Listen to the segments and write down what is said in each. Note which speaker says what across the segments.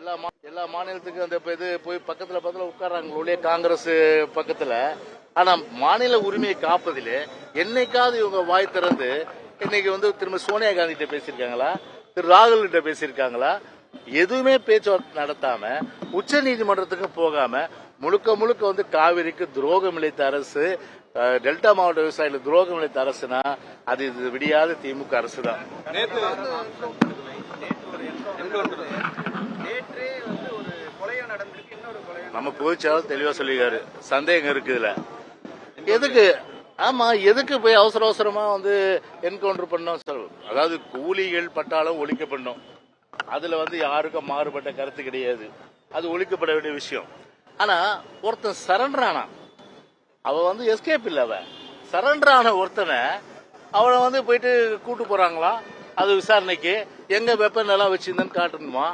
Speaker 1: எல்லா மாநிலத்துக்கும் அந்த இது போய் பக்கத்துல உட்கார்றாங்க காங்கிரஸ் பக்கத்துல. ஆனா மாநில உரிமையை காப்பதிலே என்னைக்காவது இவங்க வாய் திறந்து இன்னைக்கு திரும்ப சோனியா காந்தி கிட்ட பேசியிருக்காங்களா, திரு ராகுல் கிட்ட பேசியிருக்காங்களா? எதுவுமே பேச்சுவார்த்தை நடத்தாம உச்ச நீதிமன்றத்துக்கு போகாம முழுக்க காவிரிக்கு துரோகம் இழைத்த அரசு, டெல்டா மாவட்ட விவசாயிகளுக்கு துரோகம் இழைத்த அரசுனா அது இது விடியாத திமுக அரசு தான். நம்ம பொதுச்செயலாளர் தெளிவா சொல்லிருக்காரு, சந்தேகம் இருக்குதுல. எதுக்கு எதுக்கு போய் அவசரமா என்கவுண்டர் பண்ணோம்? அதாவது கூலிகள் பட்டாலும் ஒழிக்கப்படணும். அதுல யாருக்கும் மாறுபட்ட கருத்து கிடையாது, அது ஒழிக்கப்பட வேண்டிய விஷயம். ஆனா ஒருத்தன் சரண்டர் ஆனா, அவன் எஸ்கேப் இல்ல, அவன் சரண்டர் ஆன ஒருத்தனை அவனை போயிட்டு கூட்டு போறாங்களா, அது விசாரணைக்கு எங்க வெப்பன் எல்லாம் வச்சிருந்தேன்னு காட்டணுமா?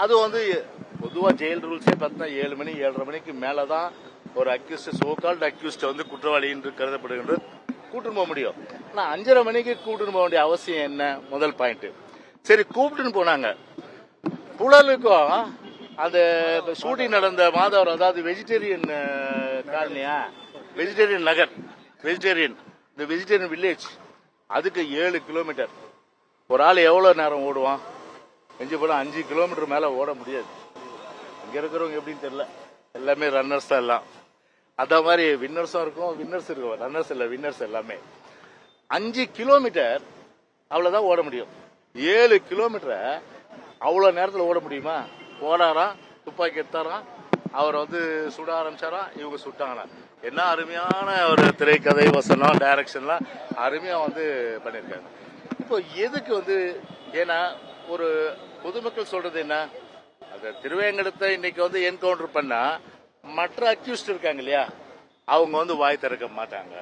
Speaker 1: அது பொதுவா ஜெயில் ரூல்ஸே பார்த்தா 7 மணி 7:30 மணிக்கு மேலதான் ஒரு அக்யூஸ்ட், சோகால்டு அக்யூஸ்ட் குற்றவாளி என்று கருதப்படுகின்றது கூட்டுன்னு போக முடியும். ஆனா 5:30 மணிக்கு கூட்டுன்னு போக வேண்டிய அவசியம் என்ன? முதல் பாயிண்ட். சரி, கூப்பிட்டுன்னு போனாங்க. புழலுக்கும் அந்த ஷூட்டிங் நடந்த மாதவரம், அதாவது வெஜிடேரியன் காலனியா, வெஜிடேரியன் நகர், இந்த வெஜிடேரியன் வில்லேஜ், அதுக்கு 7 கிலோமீட்டர். ஒரு ஆள் எவ்வளவு நேரம் ஓடுவான்? எஞ்சி போனா 5 கிலோமீட்டர் மேல ஓட முடியாது. இங்க இருக்கிறவங்க எப்படின்னு தெரியல, எல்லாமே ரன்னர்ஸ் தான் எல்லாம். அத மாதிரி வின்னர்ஸும் இருக்கும், ரன்னர்ஸ் இல்ல, வின்னர்ஸ் எல்லாமே. 5 கிலோமீட்டர் அவ்வளவுதான் ஓட முடியும். 7 கிலோமீட்டரை அவ்வளவு நேரத்தில் ஓட முடியுமா? போறாராம், துப்பாக்கி எடுத்தாராம், அவர் சுட ஆரம்பிச்சாராம், இவங்க சுட்டாங்களா. என்ன அருமையான ஒரு திரைக்கதை, வசனம், டைரக்ஷன்லாம் அருமையா பண்ணிருக்காங்க. இப்போ எதுக்கு ஏன்னா ஒரு பொதுமக்கள் சொல்றது என்ன, அந்த திருவேங்கடத்தை இன்னைக்கு என்கவுண்டர் பண்ணா மற்ற அக்யூஸ்ட் இருக்காங்க இல்லையா, அவங்க வாய் திறக்க மாட்டாங்க.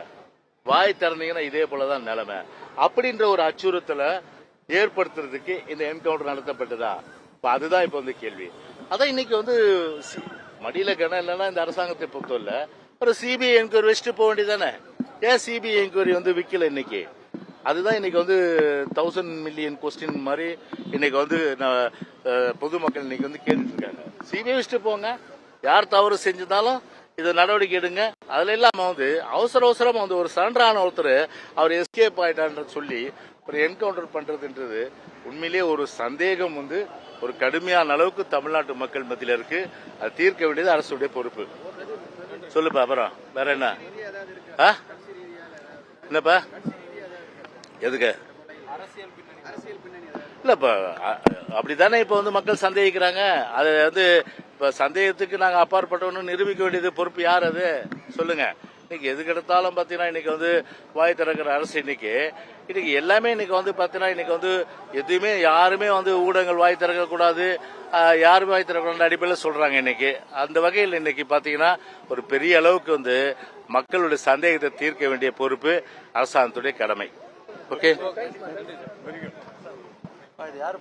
Speaker 1: வாய் திறந்தீங்கன்னா இதே போலதான் நிலைமை அப்படின்ற ஒரு அச்சுறுத்தலை ஏற்படுத்துறதுக்கு இந்த என்கவுண்டர் நடத்தப்பட்டதா? அதுதான் இப்ப கேள்வி. அதான் இன்னைக்கு மடியில கணம் இல்லைன்னா இந்த அரசாங்கத்தை பொறுத்தவரை ஒரு சிபிஐ என்கொயரி வச்சுட்டு போக வேண்டியதானே. ஏன் சிபிஐ என்கொயரி விக்கல இன்னைக்கு? அதுதான் இன்னைக்கு 1000 மில்லியன் கொஸ்டின் மாதிரி இன்னைக்கு பொதுமக்கள் இன்னைக்கு கேட்டுட்டு இருக்காங்க. சிபிஐ வச்சுட்டு போங்க, யார் தவறு செஞ்சிருந்தாலும் இதை நடவடிக்கை எடுங்க. அதுல இல்லாம அவசரமா ஒரு சரண்டரான ஒருத்தர் அவர் எஸ்கேப் ஆயிட்டான்னு சொல்லி ஒரு என்கவுண்டர் பண்றதுன்றது உண்மையிலேயே ஒரு சந்தேகம் ஒரு கடுமையான அளவுக்கு தமிழ்நாட்டு மக்கள் மத்தியில இருக்கு. அது தீர்க்க வேண்டியது அரசுடைய பொறுப்பு. சொல்லுப்பா, அப்புறம் வேற என்ன? என்னப்பா, எதுக்கு இல்லப்பா? அப்படித்தானே இப்ப மக்கள் சந்தேகிக்கிறாங்க. அது இப்ப சந்தேகத்துக்கு நாங்க அப்பாற்பட்டவன்னு நிரூபிக்க வேண்டியது பொறுப்பு யார்? அது சொல்லுங்க. இன்னைக்கு எதுக்கு எடுத்தாலும் பாத்தீங்கன்னா இன்னைக்கு வாய் திறக்கிற அரசு. இன்னைக்கு எல்லாமே இன்னைக்கு பாத்தீங்கன்னா இன்னைக்கு எதுவுமே யாருமே ஊடகங்கள் வாய் திறக்க கூடாது, யாருமே வாய் திறக்க அடிப்படையில் சொல்றாங்க. இன்னைக்கு அந்த வகையில் இன்னைக்கு பாத்தீங்கன்னா ஒரு பெரிய அளவுக்கு மக்களுடைய சந்தேகத்தை தீர்க்க வேண்டிய பொறுப்பு அரசாங்கத்துடைய கடமை. ஓகே, யாரு